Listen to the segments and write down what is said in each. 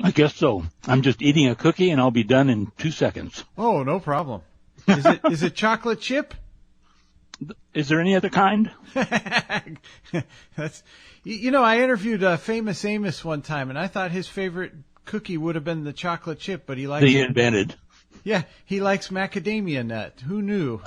I guess so. I'm just eating a cookie, and I'll be done in 2 seconds. Oh, no problem. Is it chocolate chip? Is there any other kind? That's, I interviewed Famous Amos one time, and I thought his favorite cookie would have been the chocolate chip, but he likes. He invented. Yeah, he likes macadamia nut. Who knew?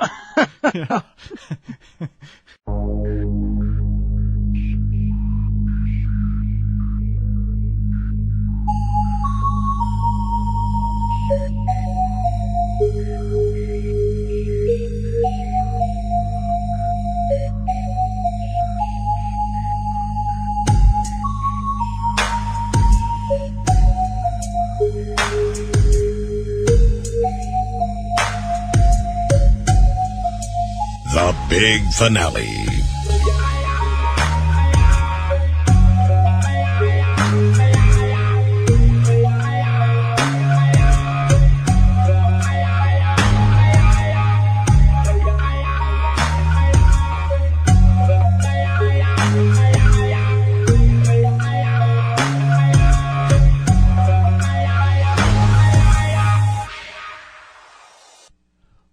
The big finale.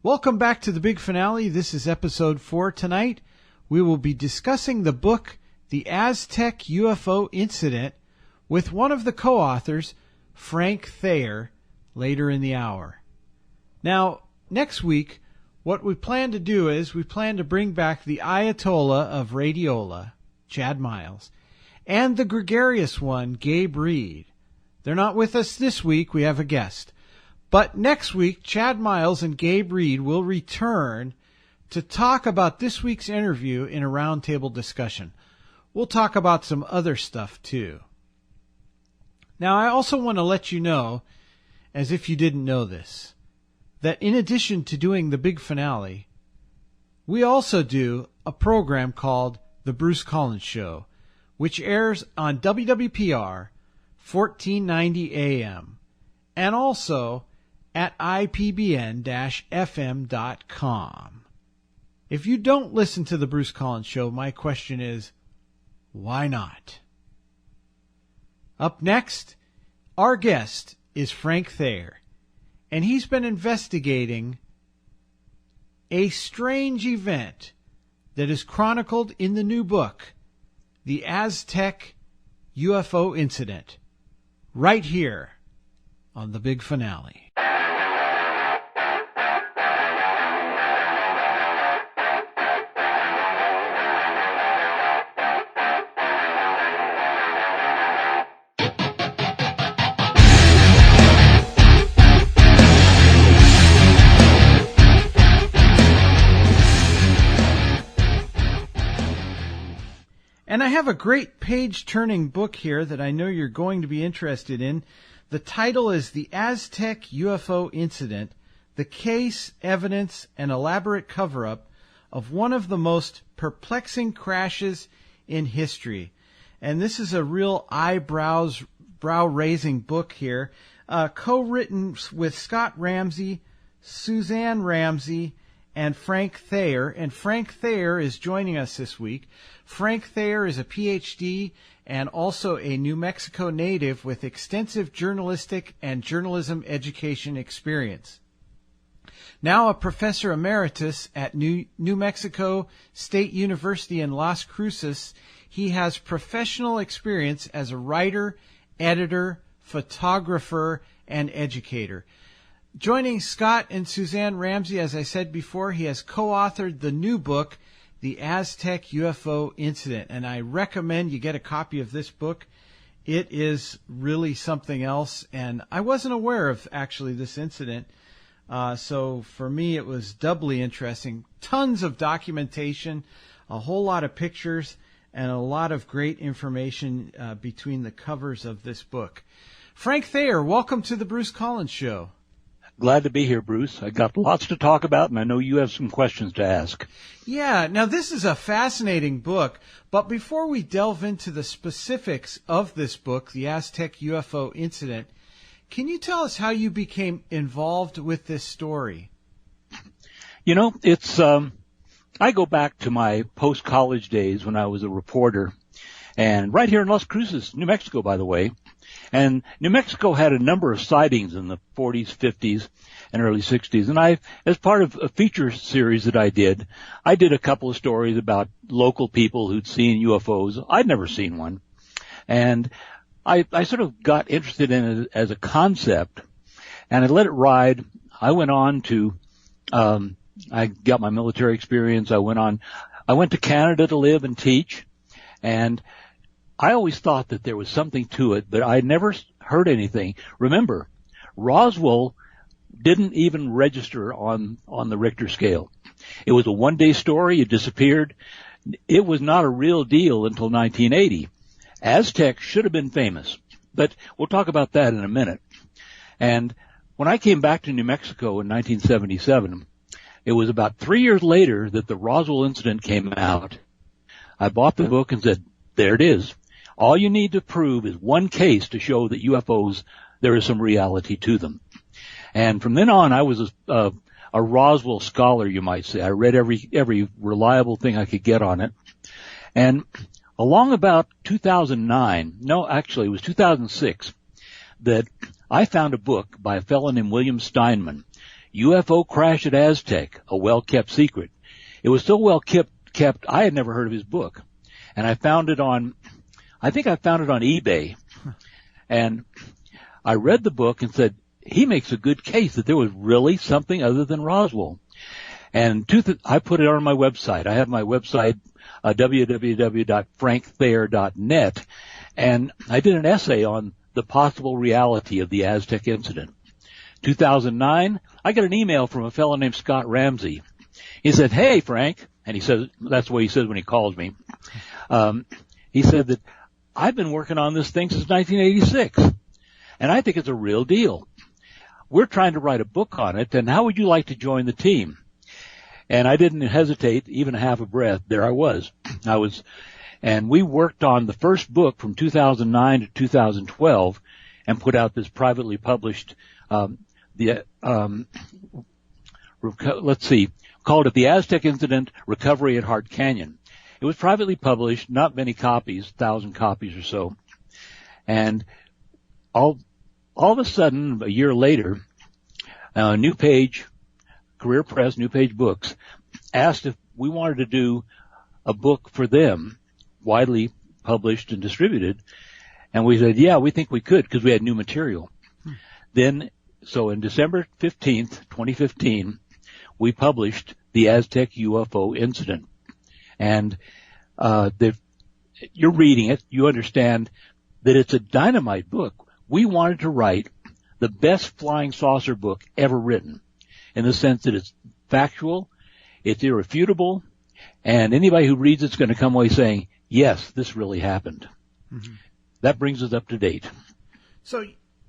Welcome back to the big finale. This is episode 4 tonight. We will be discussing the book, The Aztec UFO Incident, with one of the co-authors, Frank Thayer, later in the hour. Now, next week, what we plan to do is we plan to bring back the Ayatollah of Radiola, Chad Miles, and the gregarious one, Gabe Reed. They're not with us this week. We have a guest. But next week, Chad Miles and Gabe Reed will return to talk about this week's interview in a roundtable discussion. We'll talk about some other stuff, too. Now, I also want to let you know, as if you didn't know this, that in addition to doing the big finale, we also do a program called The Bruce Collins Show, which airs on WWPR 1490 AM, and also at ipbn-fm.com. If you don't listen to the Bruce Collins Show, my question is, why not? Up next, our guest is Frank Thayer, and he's been investigating a strange event that is chronicled in the new book, The Aztec UFO Incident, right here on the big finale. And I have a great page-turning book here that I know you're going to be interested in. The title is The Aztec UFO Incident, The Case, Evidence, and Elaborate Cover-Up of One of the Most Perplexing Crashes in History. And this is a real brow-raising book here, co-written with Scott Ramsey, Suzanne Ramsey, and Frank Thayer. And Frank Thayer is joining us this week. Frank Thayer is a Ph.D. and also a New Mexico native with extensive journalistic and journalism education experience. Now a professor emeritus at New Mexico State University in Las Cruces, he has professional experience as a writer, editor, photographer, and educator. Joining Scott and Suzanne Ramsey, as I said before, he has co-authored the new book, The Aztec UFO Incident, and I recommend you get a copy of this book. It is really something else, and I wasn't aware of actually this incident, so for me it was doubly interesting. Tons of documentation, a whole lot of pictures, and a lot of great information between the covers of this book. Frank Thayer, welcome to the Bruce Collins Show. Glad to be here, Bruce. I got lots to talk about, and I know you have some questions to ask. Yeah, now this is a fascinating book, but before we delve into the specifics of this book, The Aztec UFO Incident, can you tell us how you became involved with this story? You know, it's I go back to my post-college days when I was a reporter, and right here in Las Cruces, New Mexico, by the way, And New Mexico had a number of sightings in the 40s, 50s, and early 60s. And I, as part of a feature series that I did a couple of stories about local people who'd seen UFOs. I'd never seen one. And I sort of got interested in it as a concept, and I let it ride. I went on to, I got my military experience. I went to Canada to live and teach, and I always thought that there was something to it, but I never heard anything. Remember, Roswell didn't even register on the Richter scale. It was a one-day story. It disappeared. It was not a real deal until 1980. Aztec should have been famous, but we'll talk about that in a minute. And when I came back to New Mexico in 1977, it was about 3 years later that the Roswell incident came out. I bought the book and said, there it is. All you need to prove is one case to show that UFOs, there is some reality to them. And from then on, I was a Roswell scholar, you might say. I read every reliable thing I could get on it. And along about 2009, no, actually it was 2006, that I found a book by a fellow named William Steinman, UFO Crash at Aztec, a well-kept secret. It was so well kept, I had never heard of his book. And I found it on eBay. And I read the book and said, he makes a good case that there was really something other than Roswell. And I put it on my website. I have my website, www.frankthayer.net, and I did an essay on the possible reality of the Aztec incident. 2009, I got an email from a fellow named Scott Ramsey. He said, hey, Frank, and he says, that's what he says when he calls me. He said that I've been working on this thing since 1986, and I think it's a real deal. We're trying to write a book on it, and how would you like to join the team? And I didn't hesitate even half a breath. There I was. And we worked on the first book from 2009 to 2012 and put out this privately published, called it The Aztec Incident, Recovery at Heart Canyon. It was privately published, not many copies, 1,000 copies or so. And all of a sudden, a year later, New Page, Career Press, New Page Books, asked if we wanted to do a book for them, widely published and distributed. And we said, yeah, we think we could because we had new material. Then, so in December 15th, 2015, we published the Aztec UFO Incident. And you're reading it, you understand that it's a dynamite book. We wanted to write the best flying saucer book ever written, in the sense that it's factual, it's irrefutable, and anybody who reads it's going to come away saying, yes, this really happened. Mm-hmm. That brings us up to date. So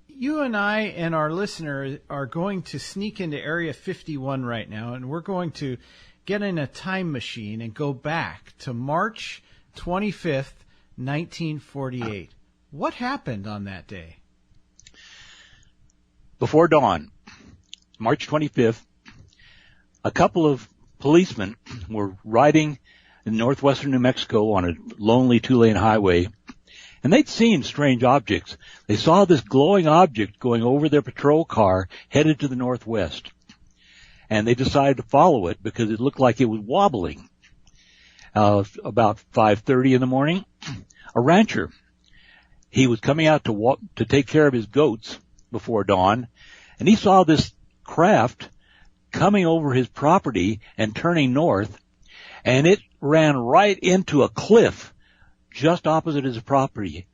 you and I and our listener are going to sneak into Area 51 right now, and we're going to get in a time machine and go back to March 25th, 1948. What happened on that day? Before dawn, March 25th, a couple of policemen were riding in northwestern New Mexico on a lonely two-lane highway, and they'd seen strange objects. They saw this glowing object going over their patrol car headed to the northwest, and they decided to follow it because it looked like it was wobbling. About 5:30 in the morning, a rancher, he was coming out to take care of his goats before dawn, and he saw this craft coming over his property and turning north, and it ran right into a cliff just opposite his property.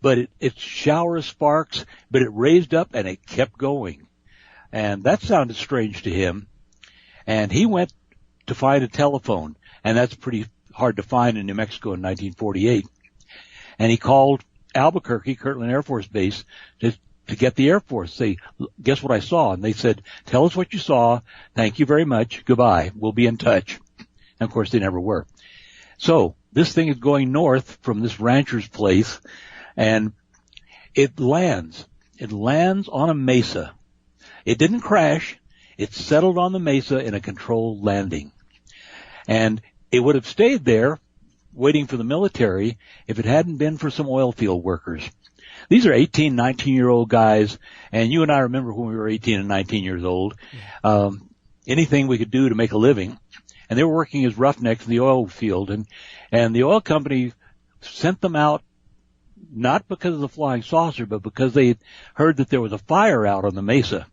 But it showered sparks, but it raised up and it kept going. And that sounded strange to him. And he went to find a telephone, and that's pretty hard to find in New Mexico in 1948. And he called Albuquerque, Kirtland Air Force Base, to get the Air Force. Say, guess what I saw? And they said, tell us what you saw. Thank you very much. Goodbye. We'll be in touch. And of course, they never were. So this thing is going north from this rancher's place, and it lands. It lands on a mesa. It didn't crash. It settled on the mesa in a controlled landing. And it would have stayed there waiting for the military if it hadn't been for some oil field workers. these are 18, 19-year-old guys, and you and I remember when we were 18 and 19 years old, anything we could do to make a living. And they were working as roughnecks in the oil field, and the oil company sent them out not because of the flying saucer, but because they heard that there was a fire out on the mesa.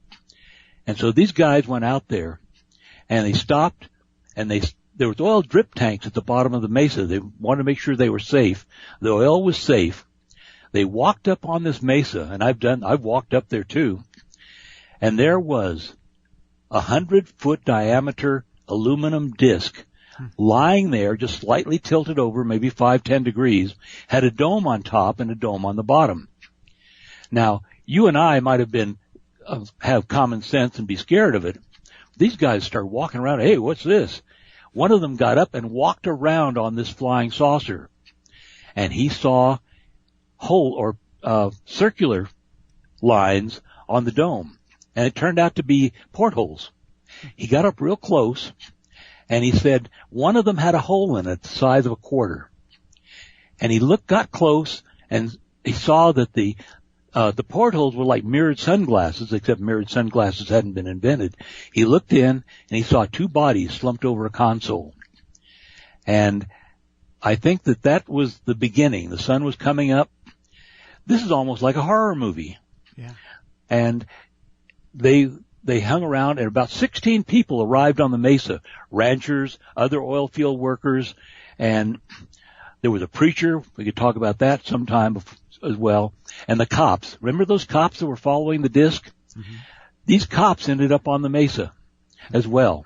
And so these guys went out there, and they stopped, and there was oil drip tanks at the bottom of the mesa. They wanted to make sure they were safe. The oil was safe. They walked up on this mesa, and I've walked up there too, and there was a 100-foot diameter aluminum disc lying there, just slightly tilted over, maybe 5-10 degrees, had a dome on top and a dome on the bottom. Now, you and I might have common sense and be scared of it. These guys started walking around, hey, what's this? One of them got up and walked around on this flying saucer, and he saw circular lines on the dome, and it turned out to be portholes. He got up real close, and he said one of them had a hole in it the size of a quarter. And he got close, and he saw that the portholes were like mirrored sunglasses, except mirrored sunglasses hadn't been invented. He looked in, and he saw two bodies slumped over a console. And I think that was the beginning. The sun was coming up. This is almost like a horror movie. Yeah. And they hung around, and about 16 people arrived on the mesa, ranchers, other oil field workers, and there was a preacher. We could talk about that sometime as well. And the cops. Remember those cops that were following the disc? Mm-hmm. These cops ended up on the mesa as well.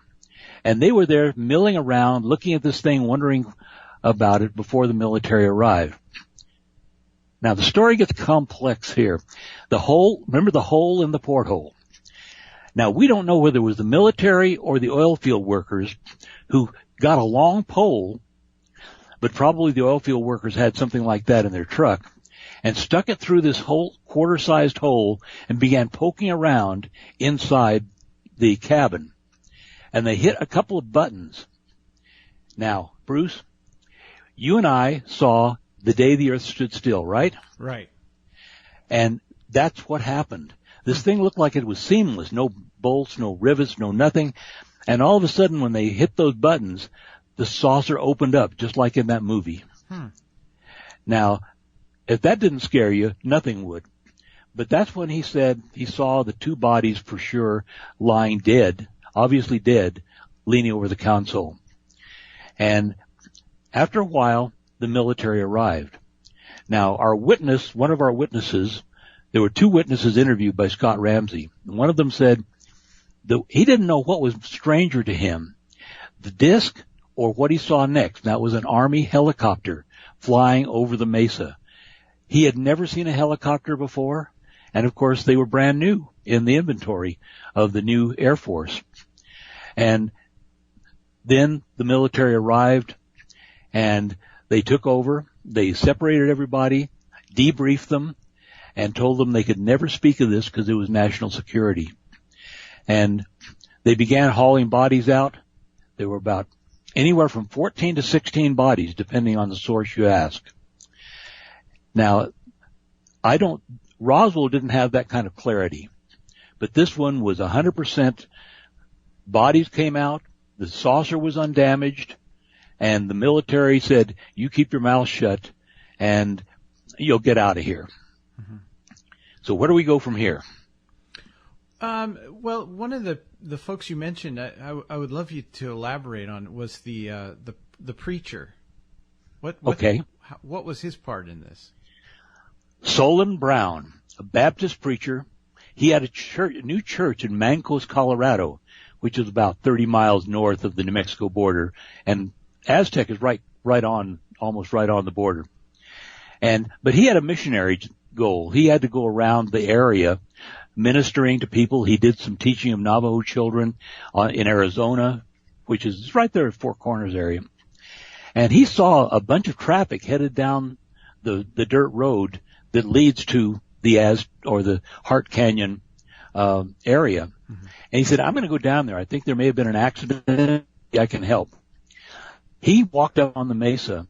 And they were there milling around, looking at this thing, wondering about it before the military arrived. Now, the story gets complex here. Remember the hole in the porthole? Now, we don't know whether it was the military or the oil field workers who got a long pole, but probably the oil field workers had something like that in their truck, and stuck it through this whole quarter-sized hole and began poking around inside the cabin. And they hit a couple of buttons. Now, Bruce, you and I saw The Day the Earth Stood Still, right? Right. And that's what happened. This thing looked like it was seamless, no bolts, no rivets, no nothing. And all of a sudden, when they hit those buttons, the saucer opened up, just like in that movie. Now, if that didn't scare you, nothing would. But that's when he said he saw the two bodies for sure lying dead, obviously dead, leaning over the console. And after a while, the military arrived. Now, one of our witnesses, there were two witnesses interviewed by Scott Ramsey. One of them said he didn't know what was stranger to him, the disc or what he saw next. That was an Army helicopter flying over the mesa. He had never seen a helicopter before, and of course they were brand new in the inventory of the new Air Force. And then the military arrived, and they took over. They separated everybody, debriefed them, and told them they could never speak of this because it was national security. And they began hauling bodies out. There were about anywhere from 14 to 16 bodies, depending on the source you ask. Now, Roswell didn't have that kind of clarity, but this one was 100%. Bodies came out, the saucer was undamaged, and the military said, you keep your mouth shut and you'll get out of here. Mm-hmm. So where do we go from here? Well, one of the folks you mentioned, I would love you to elaborate on was the preacher. What was his part in this? Solon Brown, a Baptist preacher. He had a new church in Mancos, Colorado, which is about 30 miles north of the New Mexico border, and Aztec is almost right on the border. But he had a missionary goal. He had to go around the area ministering to people. He did some teaching of Navajo children in Arizona, which is right there at Four Corners area. And he saw a bunch of traffic headed down the dirt road that leads to the Hart Canyon area. Mm-hmm. And he said, I'm going to go down there. I think there may have been an accident. I can help. He walked up on the mesa,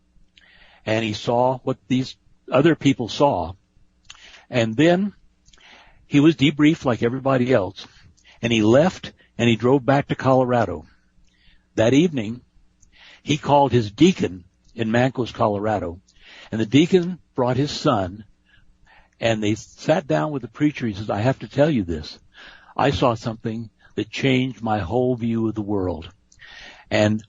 and he saw what these other people saw. And then he was debriefed like everybody else, and he left and he drove back to Colorado. That evening, he called his deacon in Mancos, Colorado, and the deacon brought his son, and they sat down with the preacher. He says, I have to tell you this. I saw something that changed my whole view of the world. And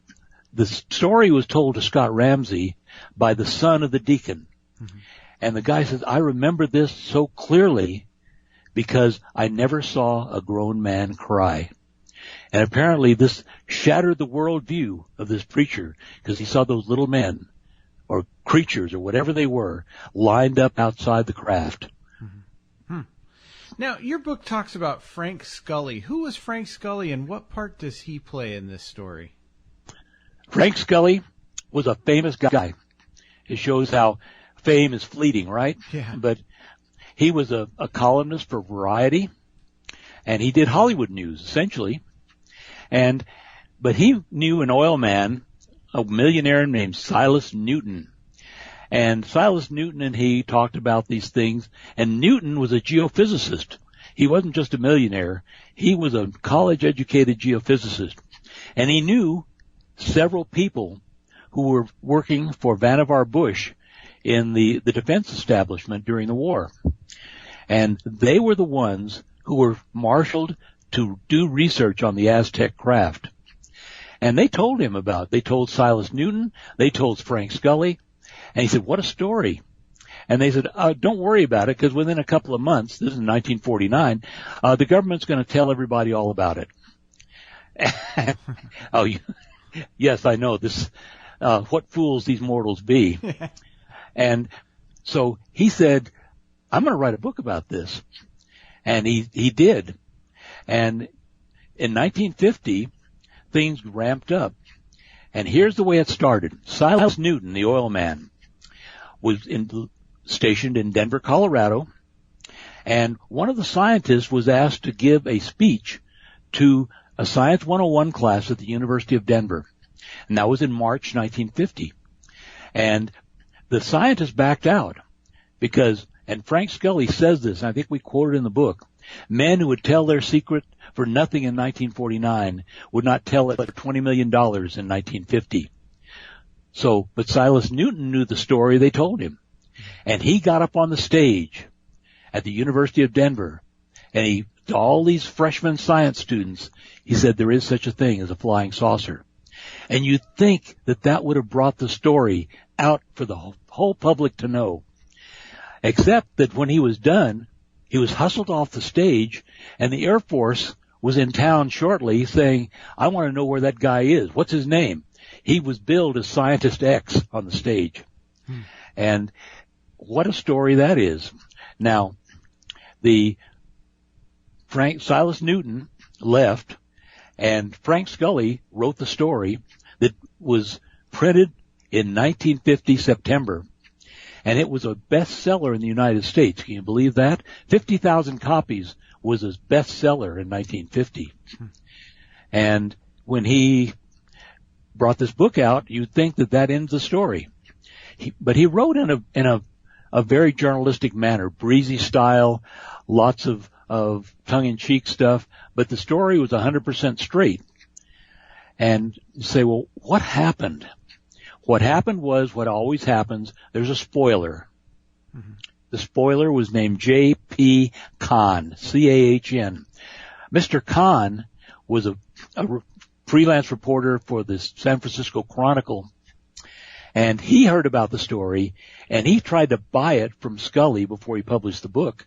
the story was told to Scott Ramsey by the son of the deacon. Mm-hmm. And the guy says, I remember this so clearly because I never saw a grown man cry. And apparently this shattered the worldview of this preacher because he saw those little men or creatures or whatever they were lined up outside the craft. Mm-hmm. Now, your book talks about Frank Scully. Who was Frank Scully and what part does he play in this story? Frank Scully was a famous guy. It shows how fame is fleeting, right? Yeah. But he was a columnist for Variety, and he did Hollywood news, essentially. But he knew an oil man, a millionaire named Silas Newton. And Silas Newton and he talked about these things, and Newton was a geophysicist. He wasn't just a millionaire. He was a college-educated geophysicist. And he knew several people who were working for Vannevar Bush in the defense establishment during the war. And they were the ones who were marshaled to do research on the Aztec craft. And they told Silas Newton, they told Frank Scully, and he said, what a story. And they said, don't worry about it, because within a couple of months, this is in 1949, the government's going to tell everybody all about it. Yes, I know this, what fools these mortals be. And so he said, I'm going to write a book about this. And he did. And in 1950, things ramped up. And here's the way it started. Silas Newton, the oil man, was stationed in Denver, Colorado. And one of the scientists was asked to give a speech to a Science 101 class at the University of Denver. And that was in March 1950. And the scientist backed out because, and Frank Scully says this, and I think we quote it in the book, men who would tell their secret for nothing in 1949 would not tell it for $20 million in 1950. So, but Silas Newton knew the story they told him. And he got up on the stage at the University of Denver, and to all these freshman science students, he said there is such a thing as a flying saucer. And you'd think that would have brought the story out for the whole public to know. Except that when he was done, he was hustled off the stage, and the Air Force was in town shortly saying, I want to know where that guy is. What's his name? He was billed as Scientist X on the stage. And what a story that is. Now, Silas Newton left, and Frank Scully wrote the story that was printed in 1950 September. And it was a bestseller in the United States. Can you believe that? 50,000 copies was his bestseller in 1950. And when he brought this book out, you'd think that ends the story. But he wrote in a very journalistic manner, breezy style, lots of tongue-in-cheek stuff, but the story was 100% straight. And you say, well, what happened? What happened was what always happens. There's a spoiler. Mm-hmm. The spoiler was named J.P. Kahn, C-A-H-N. Mr. Kahn was a freelance reporter for the San Francisco Chronicle, and he heard about the story, and he tried to buy it from Scully before he published the book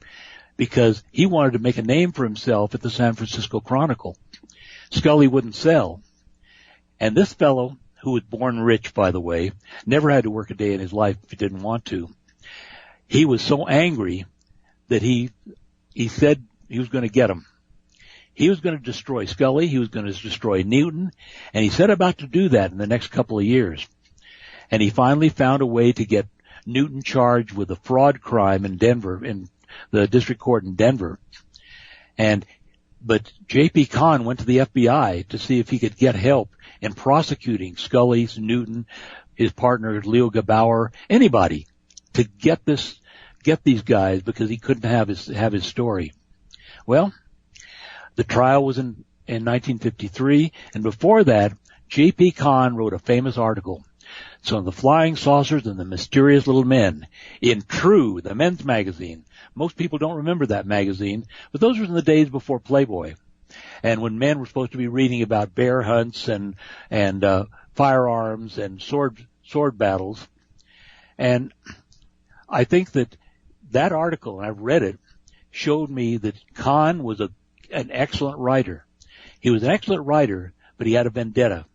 because he wanted to make a name for himself at the San Francisco Chronicle. Scully wouldn't sell. And this fellow, who was born rich, by the way, never had to work a day in his life if he didn't want to. He was so angry that he said he was going to get him. He was going to destroy Scully. He was going to destroy Newton. And he set about to do that in the next couple of years. And he finally found a way to get Newton charged with a fraud crime in Denver, in the district court in Denver. But J.P. Kahn went to the FBI to see if he could get help in prosecuting Scully, Newton, his partner Leo Gebauer, anybody, to get this get these guys because he couldn't have his story. Well, the trial was in 1953, and before that, J.P. Kahn wrote a famous article. So the Flying Saucers and the Mysterious Little Men in True, the men's magazine. Most people don't remember that magazine, but those were in the days before Playboy. And when men were supposed to be reading about bear hunts and firearms and sword battles. And I think that article, and I've read it, showed me that Kahn was an excellent writer. He was an excellent writer, but he had a vendetta.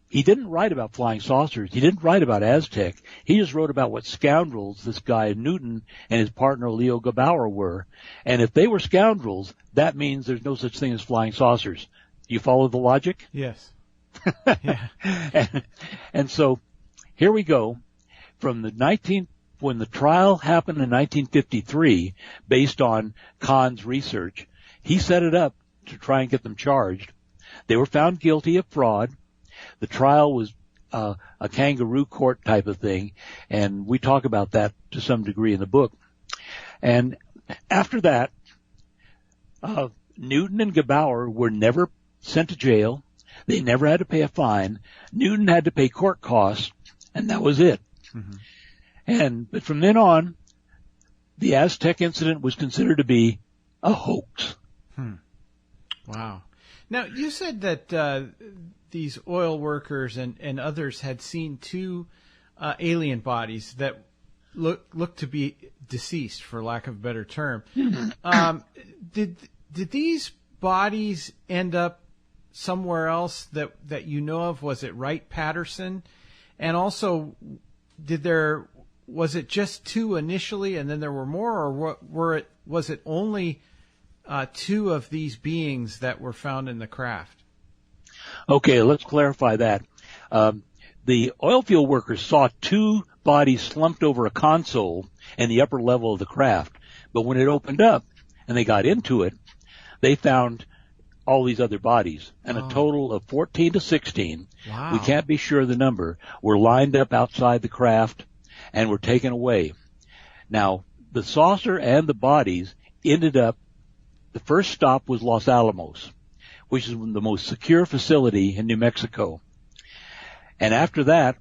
He didn't write about flying saucers. He didn't write about Aztec. He just wrote about what scoundrels this guy Newton and his partner Leo Gebauer were. And if they were scoundrels, that means there's no such thing as flying saucers. You follow the logic? Yes. Yeah. And so here we go. From when the trial happened in 1953, based on Kahn's research, he set it up to try and get them charged. They were found guilty of fraud. The trial was a kangaroo court type of thing, and we talk about that to some degree in the book. And after that, Newton and Gebauer were never sent to jail. They never had to pay a fine. Newton had to pay court costs, and that was it. Mm-hmm. But from then on, the Aztec incident was considered to be a hoax. Wow. Now, you said that these oil workers and others had seen two alien bodies that looked to be deceased, for lack of a better term. Did these bodies end up somewhere else that you know of? Was it Wright-Patterson? And also, was it just two initially, and then there were more, or was it only two of these beings that were found in the craft? Okay, let's clarify that. The oil field workers saw two bodies slumped over a console in the upper level of the craft, but when it opened up and they got into it, they found all these other bodies, and a total of 14 to 16. Wow. We can't be sure of the number, were lined up outside the craft and were taken away. Now, the saucer and the bodies ended up, the first stop was Los Alamos, which is the most secure facility in New Mexico. And after that,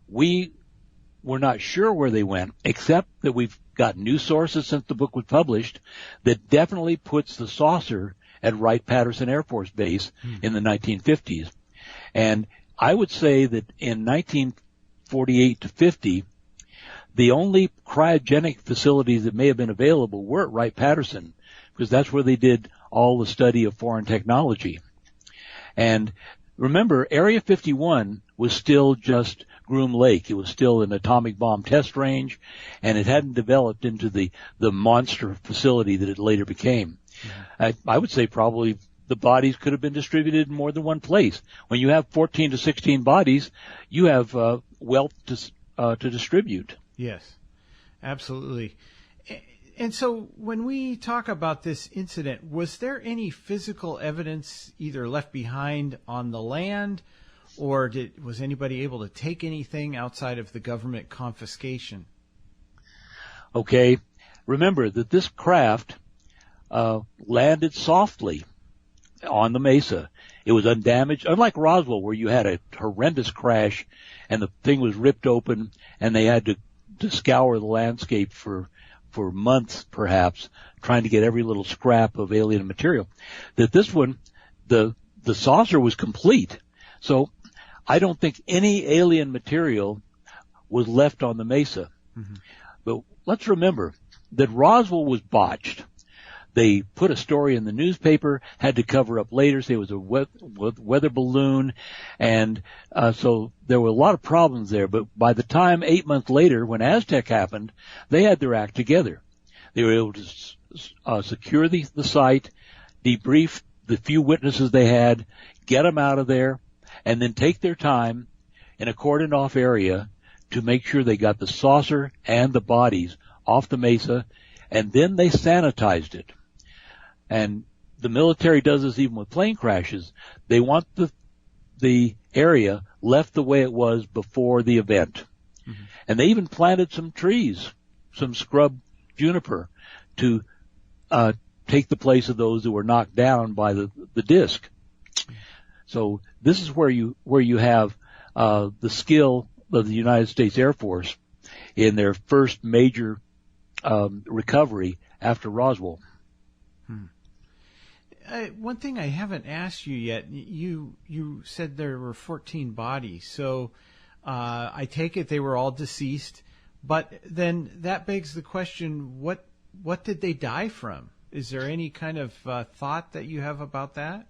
we were not sure where they went, except that we've got new sources since the book was published that definitely puts the saucer at Wright-Patterson Air Force Base in the 1950s. And I would say that in 1948 to 50, the only cryogenic facilities that may have been available were at Wright-Patterson, because that's where they did all the study of foreign technology. And remember, Area 51 was still just Groom Lake. It was still an atomic bomb test range, and it hadn't developed into the monster facility that it later became. I would say probably the bodies could have been distributed in more than one place. When you have 14 to 16 bodies, you have wealth to distribute. Yes, absolutely. And so when we talk about this incident, was there any physical evidence either left behind on the land, or was anybody able to take anything outside of the government confiscation? Okay. Remember that this craft landed softly on the mesa. It was undamaged, unlike Roswell, where you had a horrendous crash and the thing was ripped open and they had to scour the landscape for months, perhaps, trying to get every little scrap of alien material. That this one, the saucer was complete. So I don't think any alien material was left on the mesa. Mm-hmm. But let's remember that Roswell was botched. They put a story in the newspaper, had to cover up later, say it was a weather balloon, and so there were a lot of problems there. But by the time 8 months later, when Aztec happened, they had their act together. They were able to secure the site, debrief the few witnesses they had, get them out of there, and then take their time in a cordoned-off area to make sure they got the saucer and the bodies off the mesa, and then they sanitized it. And the military does this even with plane crashes. They want the area left the way it was before the event. Mm-hmm. And they even planted some trees some scrub juniper to take the place of those that were knocked down by the disc. So this is where you have the skill of the United States Air Force in their first major recovery after Roswell. One thing I haven't asked you yet, you said there were 14 bodies, so I take it they were all deceased, but then that begs the question, what did they die from? Is there any kind of thought that you have about that?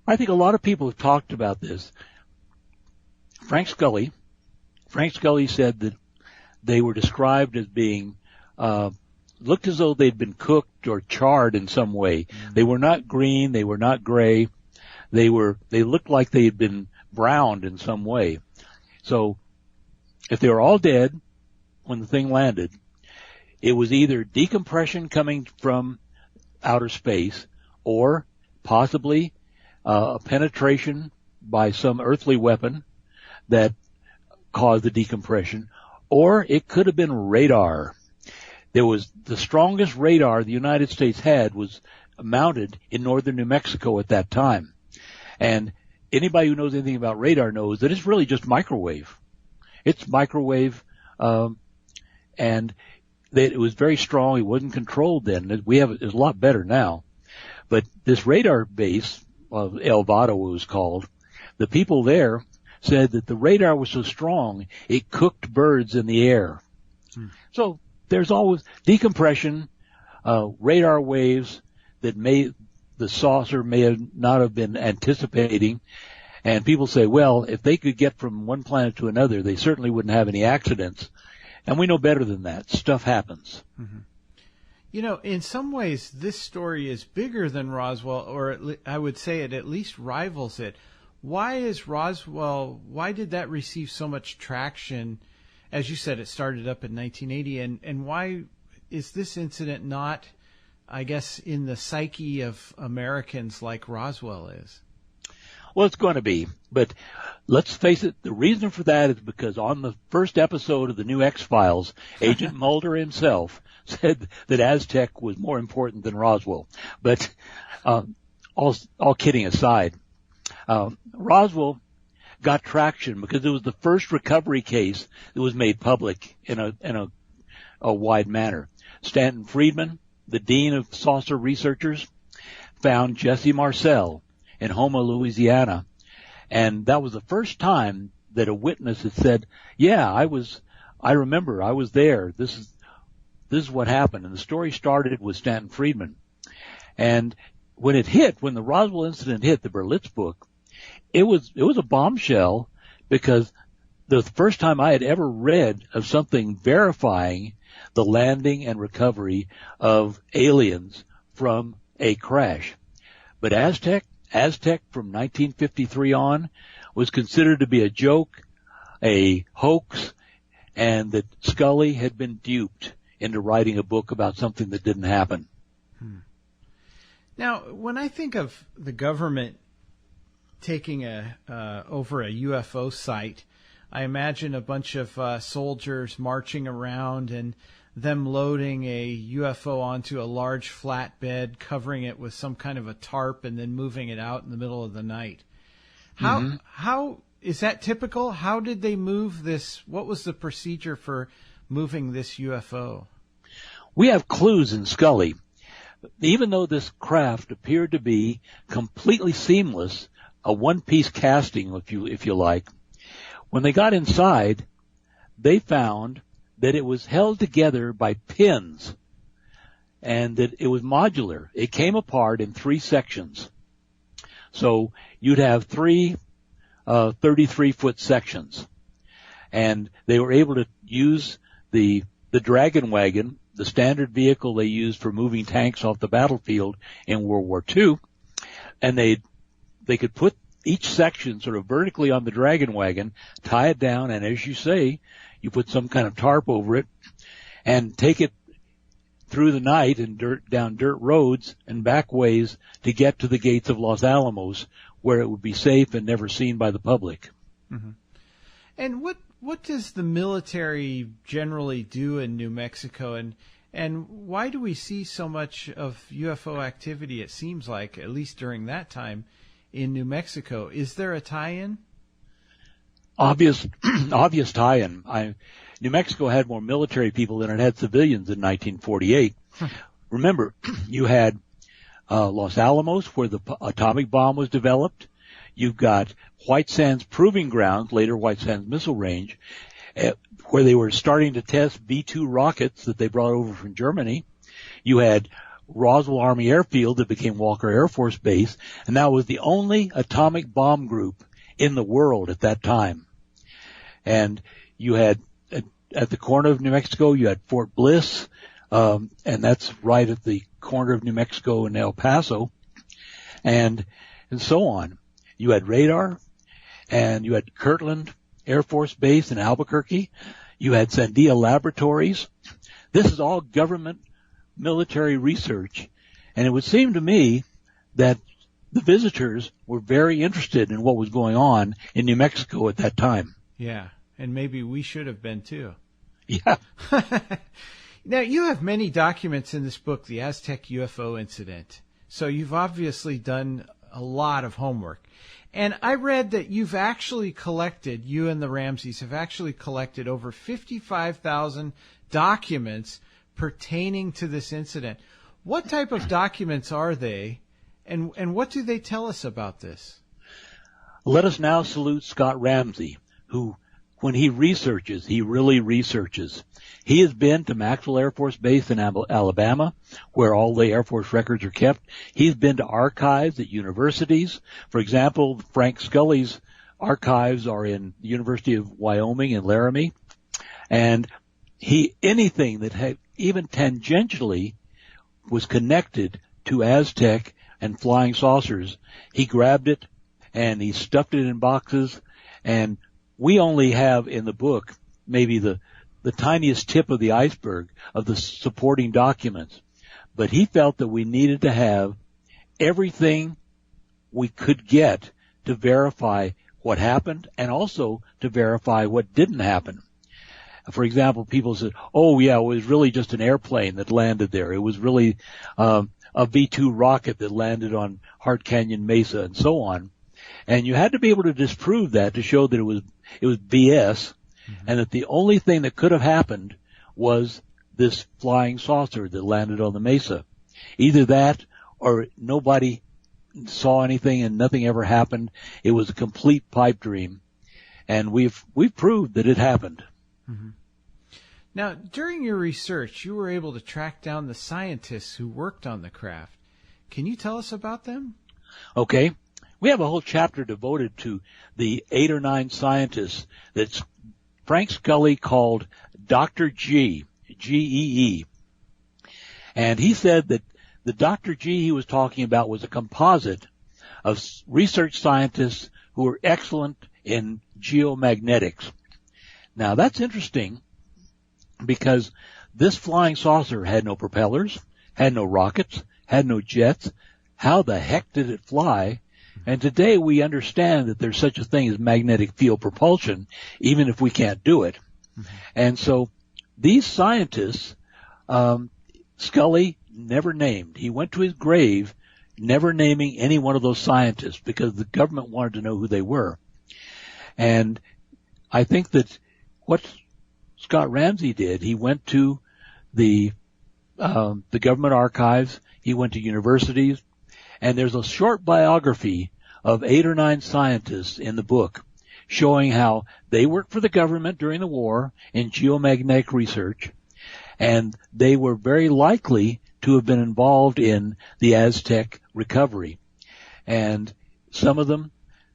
I think a lot of people have talked about this. Frank Scully said that they were described as being looked as though they'd been cooked or charred in some way. Mm-hmm. They were not green, they were not gray. They looked like they had been browned in some way. So if they were all dead when the thing landed, it was either decompression coming from outer space or possibly a penetration by some earthly weapon that caused the decompression, or it could have been radar. There was the strongest radar the United States had was mounted in northern New Mexico at that time. And anybody who knows anything about radar knows that it's really just microwave. It's microwave, and that it was very strong. It wasn't controlled then. It's a lot better now. But this radar base, El Vado it was called, the people there said that the radar was so strong it cooked birds in the air. So there's always decompression, radar waves that the saucer may not have been anticipating. And people say, well, if they could get from one planet to another, they certainly wouldn't have any accidents. And we know better than that. Stuff happens. Mm-hmm. You know, in some ways, this story is bigger than Roswell, or I would say it at least rivals it. Why is Roswell, why did that receive so much traction? As you said, it started up in 1980, and why is this incident not, I guess, in the psyche of Americans like Roswell is? Well, it's going to be, but let's face it, the reason for that is because on the first episode of the new X-Files, Agent Mulder himself said that Aztec was more important than Roswell. But all kidding aside, Roswell got traction because it was the first recovery case that was made public in a wide manner. Stanton Friedman, the dean of saucer researchers, found Jesse Marcel in Houma, Louisiana, and that was the first time that a witness had said, "Yeah, I remember, I was there. This is what happened." And the story started with Stanton Friedman, and when the Roswell incident hit the Berlitz book, it was a bombshell because the first time I had ever read of something verifying the landing and recovery of aliens from a crash. But Aztec from 1953 on was considered to be a joke, a hoax, and that Scully had been duped into writing a book about something that didn't happen. Now, when I think of the government taking over a UFO site, I imagine a bunch of soldiers marching around and them loading a UFO onto a large flatbed, covering it with some kind of a tarp, and then moving it out in the middle of the night. How is that typical? How did they move this? What was the procedure for moving this UFO? We have clues in Scully. Even though this craft appeared to be completely seamless, a one-piece casting, if you like, when they got inside, they found that it was held together by pins and that it was modular. It came apart in 3 sections. So you'd have 3 33-foot sections. And they were able to use the Dragon Wagon, the standard vehicle they used for moving tanks off the battlefield in World War II, and they could put each section sort of vertically on the Dragon Wagon, tie it down, and as you say, you put some kind of tarp over it and take it through the night and down dirt roads and back ways to get to the gates of Los Alamos, where it would be safe and never seen by the public. Mm-hmm. And what does the military generally do in New Mexico, and why do we see so much of UFO activity, it seems like, at least during that time, in New Mexico? Is there a tie-in? Obvious tie-in. New Mexico had more military people than it had civilians in 1948. Remember, you had Los Alamos, where the atomic bomb was developed. You've got White Sands Proving Grounds, later White Sands Missile Range, where they were starting to test V-2 rockets that they brought over from Germany. You had Roswell Army Airfield that became Walker Air Force Base, and that was the only atomic bomb group in the world at that time. And you had, at the corner of New Mexico, you had Fort Bliss, and that's right at the corner of New Mexico and El Paso, and so on. You had radar, and you had Kirtland Air Force Base in Albuquerque. You had Sandia Laboratories. This is all government military research, and it would seem to me that the visitors were very interested in what was going on in New Mexico at that time. Yeah, and maybe we should have been too. Yeah. Now, you have many documents in this book, The Aztec UFO Incident, so you've obviously done a lot of homework. And I read that you've actually collected, you and the Ramseys have actually collected over 55,000 documents pertaining to this incident. What type of documents are they, and what do they tell us about this? Let us now salute Scott Ramsey, who, when he researches, he really researches. He has been to Maxwell Air Force Base in Alabama, where all the Air Force records are kept. He's been to archives at universities. For example, Frank Scully's archives are in the University of Wyoming in Laramie. And anything that had even tangentially was connected to Aztec and flying saucers, he grabbed it and he stuffed it in boxes. And we only have in the book maybe the tiniest tip of the iceberg of the supporting documents. But he felt that we needed to have everything we could get to verify what happened and also to verify what didn't happen. For example, people said, oh yeah, it was really just an airplane that landed there. It was really a V-2 rocket that landed on Hart Canyon Mesa and so on. And you had to be able to disprove that to show that it was BS. Mm-hmm. And that the only thing that could have happened was this flying saucer that landed on the mesa. Either that or nobody saw anything and nothing ever happened. It was a complete pipe dream. And we've proved that it happened. Mm-hmm. Now, during your research, you were able to track down the scientists who worked on the craft. Can you tell us about them? Okay. We have a whole chapter devoted to the 8 or 9 scientists that Frank Scully called Dr. G, G-E-E. And he said that the Dr. G he was talking about was a composite of research scientists who were excellent in geomagnetics. Now, that's interesting because this flying saucer had no propellers, had no rockets, had no jets. How the heck did it fly? And today we understand that there's such a thing as magnetic field propulsion, even if we can't do it. Mm-hmm. And so these scientists, Scully never named. He went to his grave never naming any one of those scientists because the government wanted to know who they were. And I think that what Scott Ramsey did, he went to the government archives, he went to universities, and there's a short biography of 8 or 9 scientists in the book showing how they worked for the government during the war in geomagnetic research, and they were very likely to have been involved in the Aztec recovery. And some of them,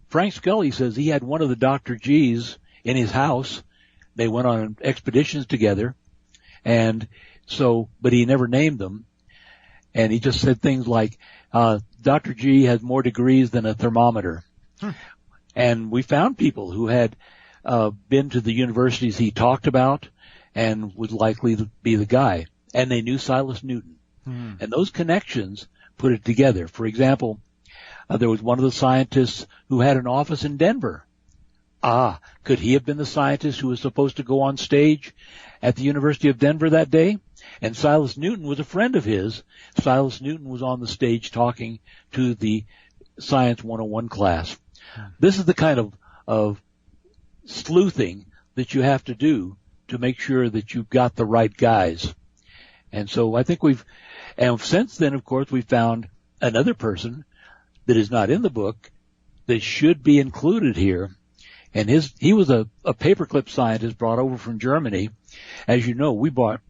Frank Scully says he had one of the Dr. G's in his house. They went on expeditions together, and so, but he never named them. And he just said things like, Dr. G has more degrees than a thermometer. And we found people who had been to the universities he talked about and would likely be the guy. And they knew Silas Newton. And those connections put it together. For example, there was one of the scientists who had an office in Denver Could he have been the scientist who was supposed to go on stage at the University of Denver that day? And Silas Newton was a friend of his. Silas Newton was on the stage talking to the Science 101 class. This is the kind of sleuthing that you have to do to make sure that you've got the right guys. And so I think and since then, of course, we found another person that is not in the book that should be included here. And he was a paperclip scientist brought over from Germany. As you know, we brought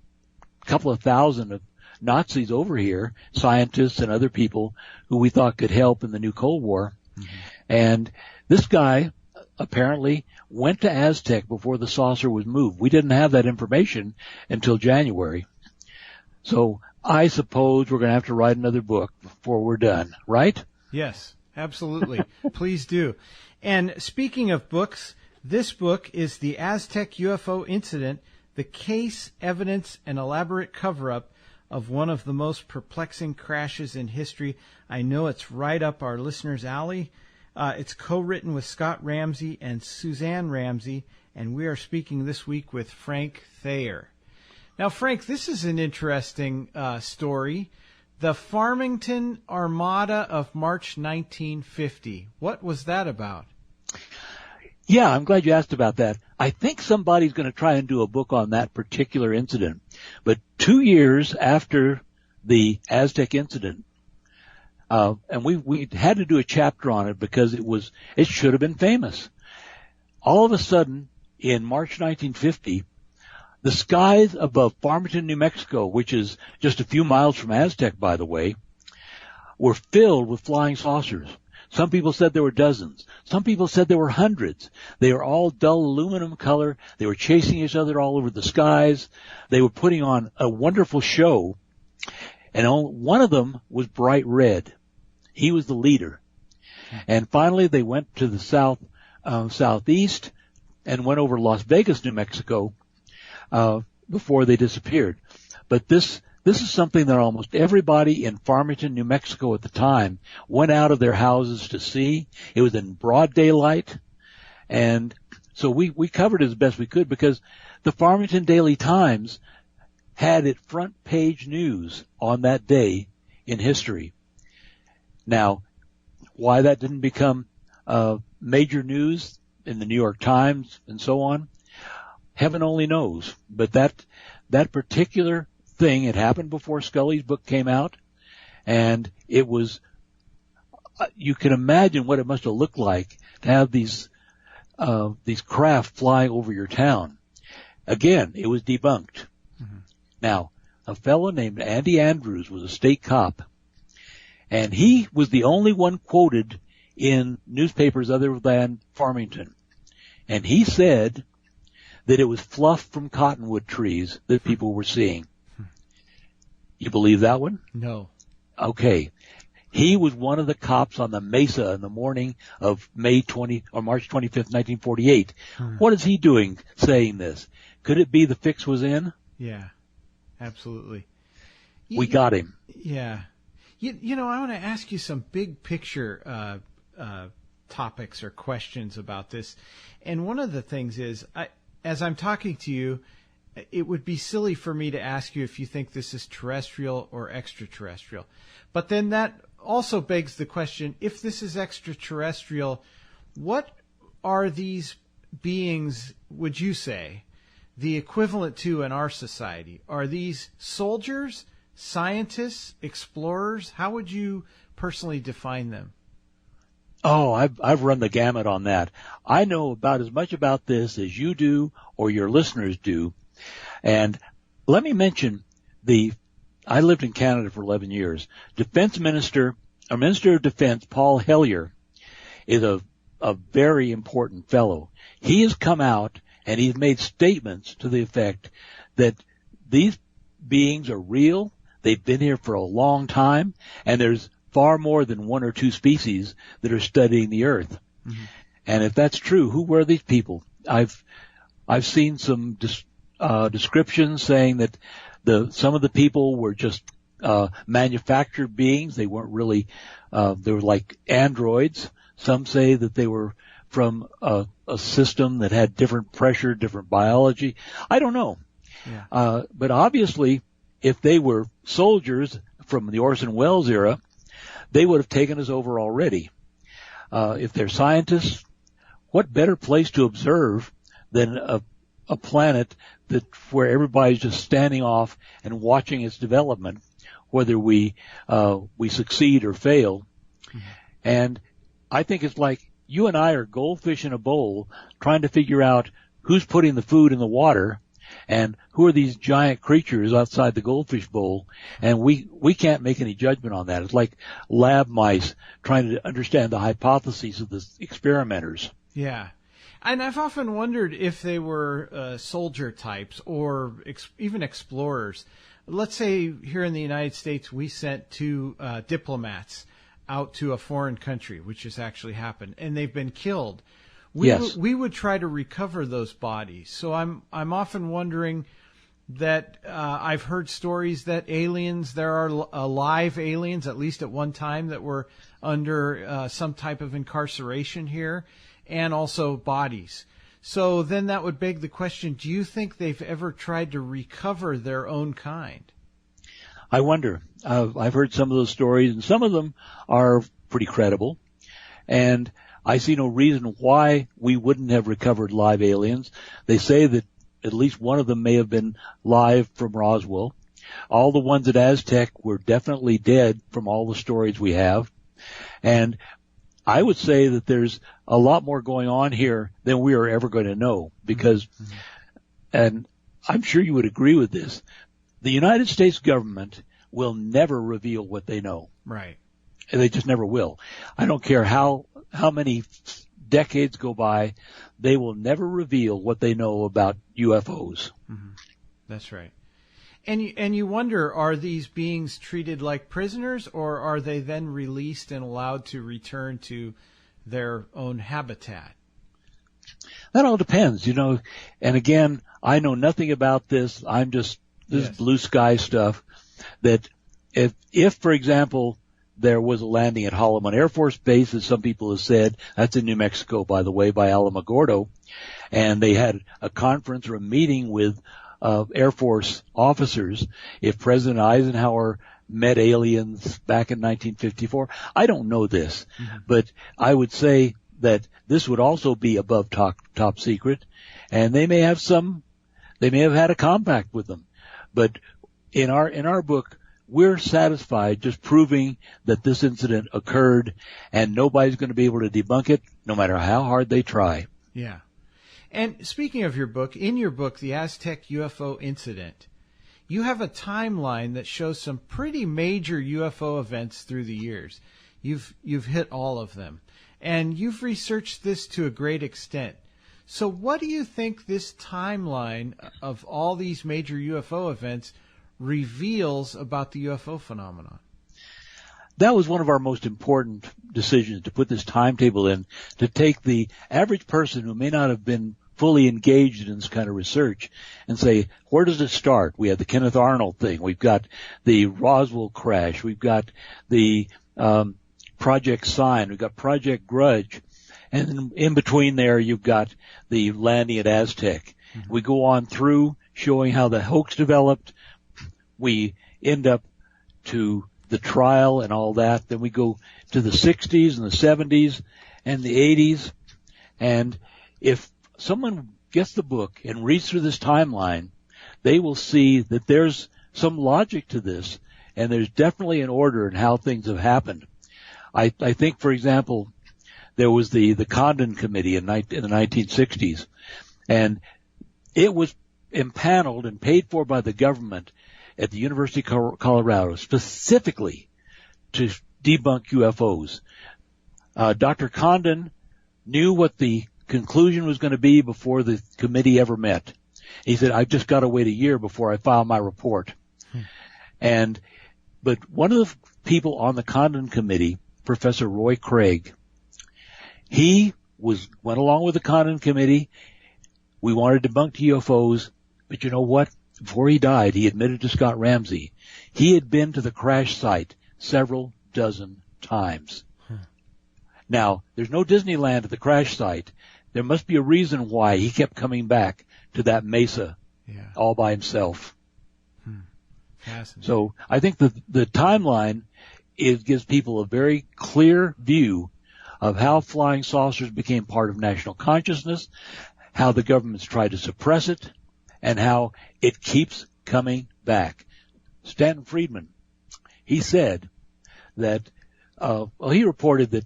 a couple of thousand of Nazis over here, scientists and other people who we thought could help in the new Cold War. Mm-hmm. And this guy apparently went to Aztec before the saucer was moved. We didn't have that information until January. So I suppose we're going to have to write another book before we're done, right? Yes, absolutely. Please do. And speaking of books, this book is The Aztec UFO Incident, the case, evidence, and elaborate cover-up of one of the most perplexing crashes in history. I know it's right up our listeners' alley. It's co-written with Scott Ramsey and Suzanne Ramsey, and we are speaking this week with Frank Thayer. Now, Frank, this is an interesting story. The Farmington Armada of March 1950. What was that about? Yeah, I'm glad you asked about that. I think somebody's going to try and do a book on that particular incident. But 2 years after the Aztec incident, and we had to do a chapter on it because it should have been famous. All of a sudden, in March 1950, the skies above Farmington, New Mexico, which is just a few miles from Aztec, by the way, were filled with flying saucers. Some people said there were dozens. Some people said there were hundreds. They were all dull aluminum color. They were chasing each other all over the skies. They were putting on a wonderful show. And one of them was bright red. He was the leader. And finally they went to the southeast and went over Las Vegas, New Mexico, before they disappeared. But this is something that almost everybody in Farmington, New Mexico at the time went out of their houses to see. It was in broad daylight. And so we covered it as best we could because the Farmington Daily Times had it front page news on that day in history. Now, why that didn't become major news in the New York Times and so on, heaven only knows. But that particular thing had happened before Scully's book came out, and it was, you can imagine what it must have looked like to have these craft fly over your town. Again, it was debunked. Mm-hmm. Now, a fellow named Andy Andrews was a state cop, and he was the only one quoted in newspapers other than Farmington. And he said that it was fluff from cottonwood trees that people were seeing. You believe that one? No. Okay. He was one of the cops on the Mesa in the morning of March 25th, 1948. What is he doing saying this? Could it be the fix was in? Yeah, absolutely. We got him. Yeah. You know, I want to ask you some big picture topics or questions about this. And one of the things is, as I'm talking to you, it would be silly for me to ask you if you think this is terrestrial or extraterrestrial. But then that also begs the question, if this is extraterrestrial, what are these beings, would you say, the equivalent to in our society? Are these soldiers, scientists, explorers? How would you personally define them? Oh, I've run the gamut on that. I know about as much about this as you do or your listeners do. And let me mention I lived in Canada for 11 years. Minister of Defense, Paul Hellyer, is a very important fellow. He has come out and he's made statements to the effect that these beings are real. They've been here for a long time, and there's far more than one or two species that are studying the Earth. Mm-hmm. And if that's true, who were these people? I've seen some descriptions saying that some of the people were just manufactured beings. They weren't really they were like androids. Some say that they were from a system that had different pressure, different biology? I don't know. Yeah. But obviously, if they were soldiers from the Orson Welles era, they would have taken us over already. If they're scientists, what better place to observe than a planet where everybody's just standing off and watching its development, whether we succeed or fail. Mm-hmm. And I think it's like you and I are goldfish in a bowl trying to figure out who's putting the food in the water and who are these giant creatures outside the goldfish bowl, and we can't make any judgment on that. It's like lab mice trying to understand the hypotheses of the experimenters. Yeah. And I've often wondered if they were soldier types or even explorers. Let's say here in the United States we sent two diplomats out to a foreign country, which has actually happened, and they've been killed. We would try to recover those bodies. So I'm often wondering that I've heard stories that there are alive aliens, at least at one time, that were under some type of incarceration here, and also bodies. So then that would beg the question, do you think they've ever tried to recover their own kind? I wonder. I've heard some of those stories, and some of them are pretty credible. And I see no reason why we wouldn't have recovered live aliens. They say that at least one of them may have been live from Roswell. All the ones at Aztec were definitely dead from all the stories we have. And I would say that there's a lot more going on here than we are ever going to know because, and I'm sure you would agree with this, the United States government will never reveal what they know. Right. And they just never will. I don't care how many decades go by, they will never reveal what they know about UFOs. Mm-hmm. That's right. And you wonder, are these beings treated like prisoners, or are they then released and allowed to return to their own habitat? That all depends, And again, I know nothing about this. This is blue sky stuff. That if, for example, there was a landing at Holloman Air Force Base, as some people have said, that's in New Mexico, by the way, by Alamogordo, and they had a conference or a meeting with Air Force officers. If President Eisenhower met aliens back in 1954, I don't know this, but I would say that this would also be above top secret, and they may have had a compact with them, but in our book, we're satisfied just proving that this incident occurred, and nobody's going to be able to debunk it, no matter how hard they try. Yeah. And speaking of your book, in your book, The Aztec UFO Incident, you have a timeline that shows some pretty major UFO events through the years. You've hit all of them, and you've researched this to a great extent. So what do you think this timeline of all these major UFO events reveals about the UFO phenomenon? That was one of our most important decisions, to put this timetable in, to take the average person who may not have been fully engaged in this kind of research and say, where does it start? We have the Kenneth Arnold thing. We've got the Roswell crash. We've got the Project Sign. We've got Project Grudge. And in between there, you've got the landing at Aztec. Mm-hmm. We go on through showing how the hoax developed. We end up to the trial and all that. Then we go to the 60s and the 70s and the 80s. And if someone gets the book and reads through this timeline, they will see that there's some logic to this, and there's definitely an order in how things have happened. I think, for example, there was the Condon Committee in the 1960s, and it was impaneled and paid for by the government at the University of Colorado specifically to debunk UFOs. Dr. Condon knew what the conclusion was going to be before the committee ever met. He said, I've just got to wait a year before I file my report. But one of the people on the Condon Committee, Professor Roy Craig, he went along with the Condon Committee. We wanted to debunk UFOs, but you know what? Before he died, he admitted to Scott Ramsey he had been to the crash site several dozen times. Now, there's no Disneyland at the crash site. There must be a reason why he kept coming back to that mesa all by himself. Fascinating. So I think the timeline gives people a very clear view of how flying saucers became part of national consciousness, how the governments tried to suppress it, and how it keeps coming back. Stanton Friedman, he said that, he reported that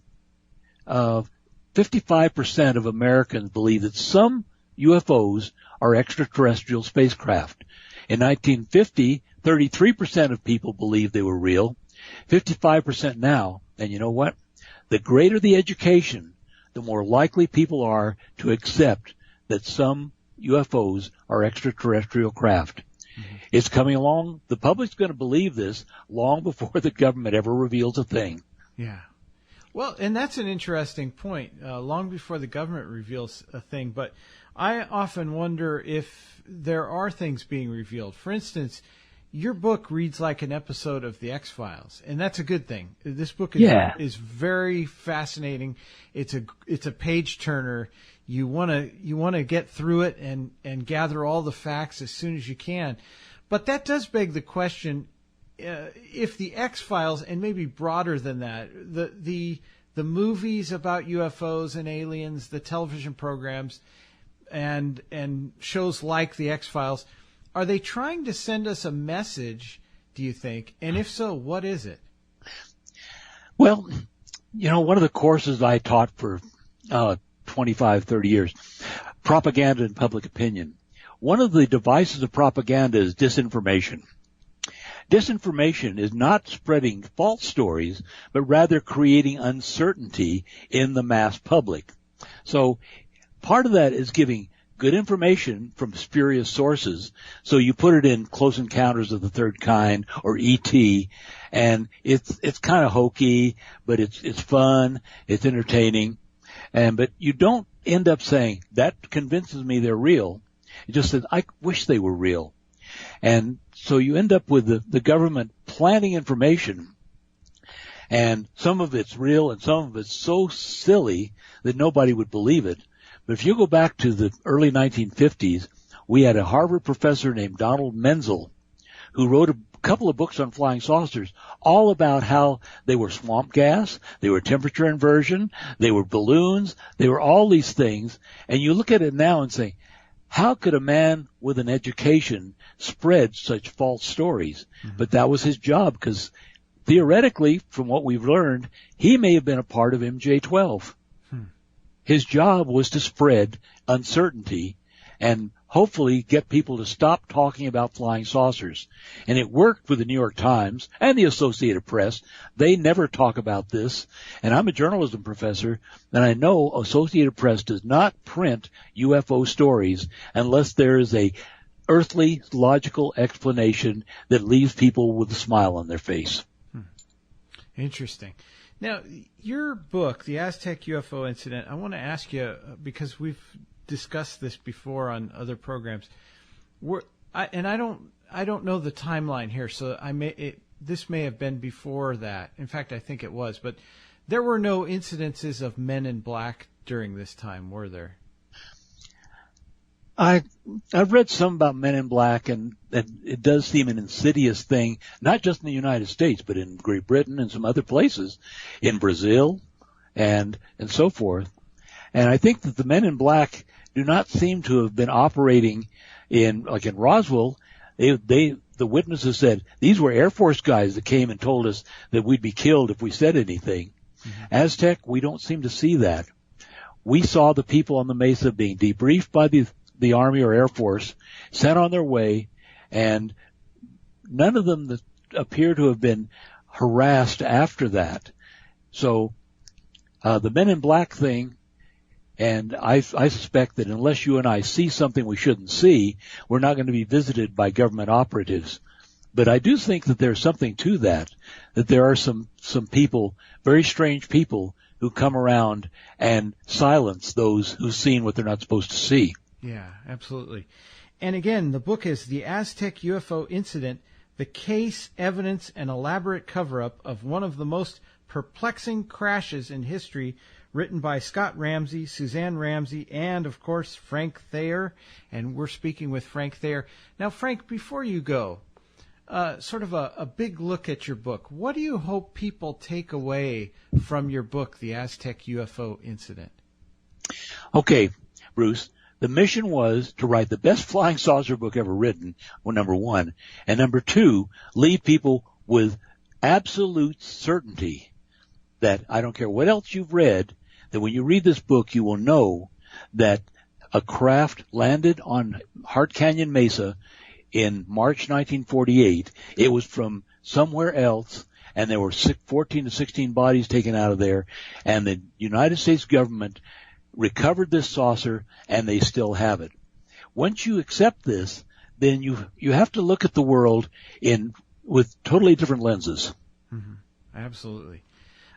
55% of Americans believe that some UFOs are extraterrestrial spacecraft. In 1950, 33% of people believed they were real, 55% now, and you know what? The greater the education, the more likely people are to accept that some UFOs are extraterrestrial craft. Mm-hmm. It's coming along. The public's going to believe this long before the government ever reveals a thing. Yeah. Well, and that's an interesting point, long before the government reveals a thing. But I often wonder if there are things being revealed. For instance, your book reads like an episode of The X-Files, and that's a good thing. This book is very fascinating. It's a page turner. You want to get through it and gather all the facts as soon as you can. But that does beg the question, if The X-Files, and maybe broader than that, the movies about UFOs and aliens, the television programs, and shows like The X-Files, are they trying to send us a message, do you think? And if so, what is it? Well, one of the courses I taught for 25, 30 years, propaganda and public opinion. One of the devices of propaganda is disinformation. Disinformation is not spreading false stories, but rather creating uncertainty in the mass public. So part of that is giving good information from spurious sources. So you put it in Close Encounters of the Third Kind or E.T., and it's kind of hokey, but it's fun, it's entertaining, but you don't end up saying, that convinces me they're real. It just says, I wish they were real. And so you end up with the government planting information, and some of it's real and some of it's so silly that nobody would believe it. But if you go back to the early 1950s, we had a Harvard professor named Donald Menzel who wrote a couple of books on flying saucers, all about how they were swamp gas, they were temperature inversion, they were balloons, they were all these things. And you look at it now and say, how could a man with an education spread such false stories? Mm-hmm. But that was his job, because theoretically, from what we've learned, he may have been a part of MJ-12. His job was to spread uncertainty and hopefully get people to stop talking about flying saucers. And it worked with the New York Times and the Associated Press. They never talk about this. And I'm a journalism professor, and I know Associated Press does not print UFO stories unless there is a earthly, logical explanation that leaves people with a smile on their face. Interesting. Now, your book, The Aztec UFO Incident, I want to ask you, because we've discussed this before on other programs, I don't know the timeline here, so this may have been before that. In fact, I think it was, but there were no incidences of men in black during this time, were there? I've read some about Men in Black, and it does seem an insidious thing, not just in the United States, but in Great Britain and some other places, in Brazil, and so forth. And I think that the Men in Black do not seem to have been operating in Roswell. The witnesses said these were Air Force guys that came and told us that we'd be killed if we said anything. Mm-hmm. Aztec, we don't seem to see that. We saw the people on the mesa being debriefed by the Army or Air Force, sent on their way, and none of them that appear to have been harassed after that. So the Men in Black thing, and I suspect that unless you and I see something we shouldn't see, we're not going to be visited by government operatives. But I do think that there's something to that there are some people, very strange people, who come around and silence those who've seen what they're not supposed to see. Yeah, absolutely. And again, the book is The Aztec UFO Incident, the case, evidence, and elaborate cover-up of one of the most perplexing crashes in history, written by Scott Ramsey, Suzanne Ramsey, and, of course, Frank Thayer. And we're speaking with Frank Thayer. Now, Frank, before you go, sort of a big look at your book. What do you hope people take away from your book, The Aztec UFO Incident? Okay, Bruce. The mission was to write the best flying saucer book ever written, well, number one. And number two, leave people with absolute certainty that I don't care what else you've read, that when you read this book, you will know that a craft landed on Hart Canyon Mesa in March 1948. It was from somewhere else, and there were 14 to 16 bodies taken out of there, and the United States government recovered this saucer, and they still have it. Once you accept this, then you have to look at the world with totally different lenses. Mm-hmm. Absolutely.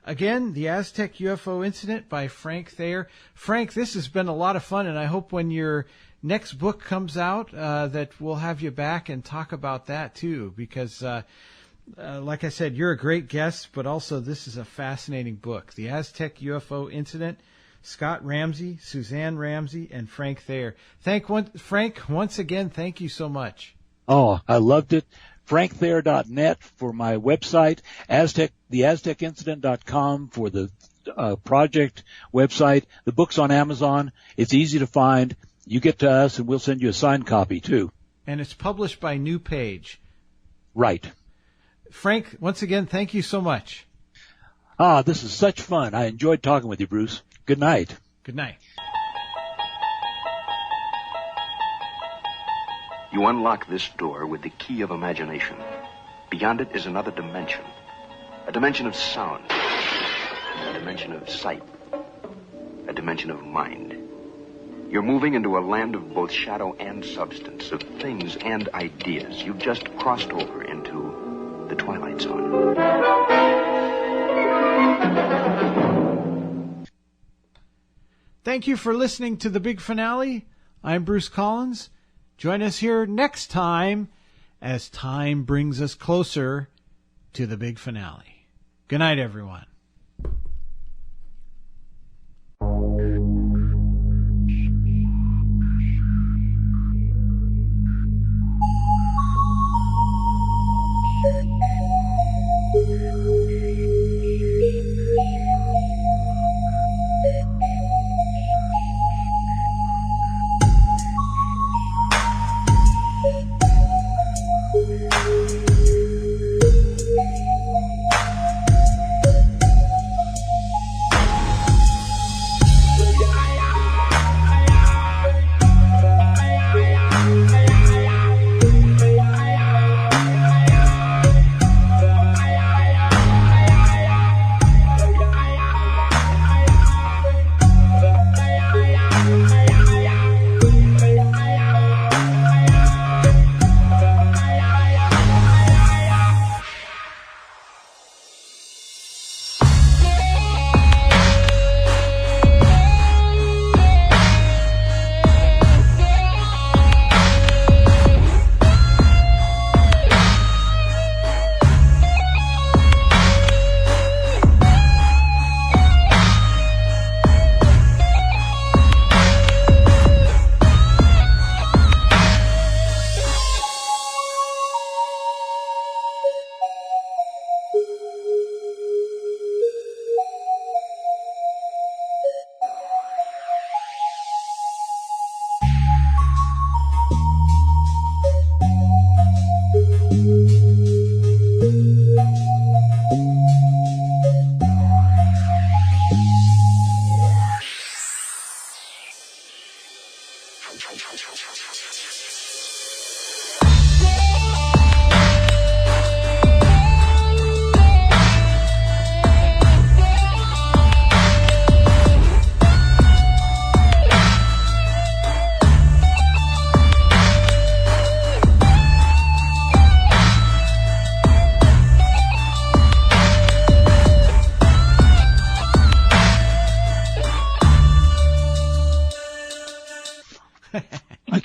Again, The Aztec UFO Incident by Frank Thayer. Frank, this has been a lot of fun, and I hope when your next book comes out that we'll have you back and talk about that too, because like I said, you're a great guest, but also this is a fascinating book. The Aztec UFO Incident, Scott Ramsey, Suzanne Ramsey, and Frank Thayer. Frank, once again, thank you so much. Oh, I loved it. FrankThayer.net for my website, theaztecincident.com for the project website. The book's on Amazon. It's easy to find. You get to us, and we'll send you a signed copy, too. And it's published by New Page. Right. Frank, once again, thank you so much. This is such fun. I enjoyed talking with you, Bruce. Good night. Good night. You unlock this door with the key of imagination. Beyond it is another dimension. A dimension of sound. A dimension of sight. A dimension of mind. You're moving into a land of both shadow and substance, of things and ideas. You've just crossed over into the Twilight Zone. Thank you for listening to The Big Finale. I'm Bruce Collins. Join us here next time as time brings us closer to the big finale. Good night, everyone.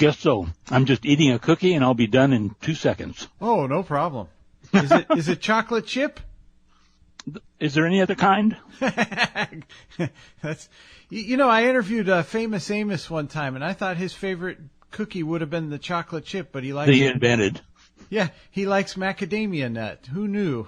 guess so. I'm just eating a cookie, and I'll be done in 2 seconds. Oh, no problem. Is it chocolate chip? Is there any other kind? That's, I interviewed Famous Amos one time, and I thought his favorite cookie would have been the chocolate chip, but he likes They invented. Yeah, he likes macadamia nut. Who knew?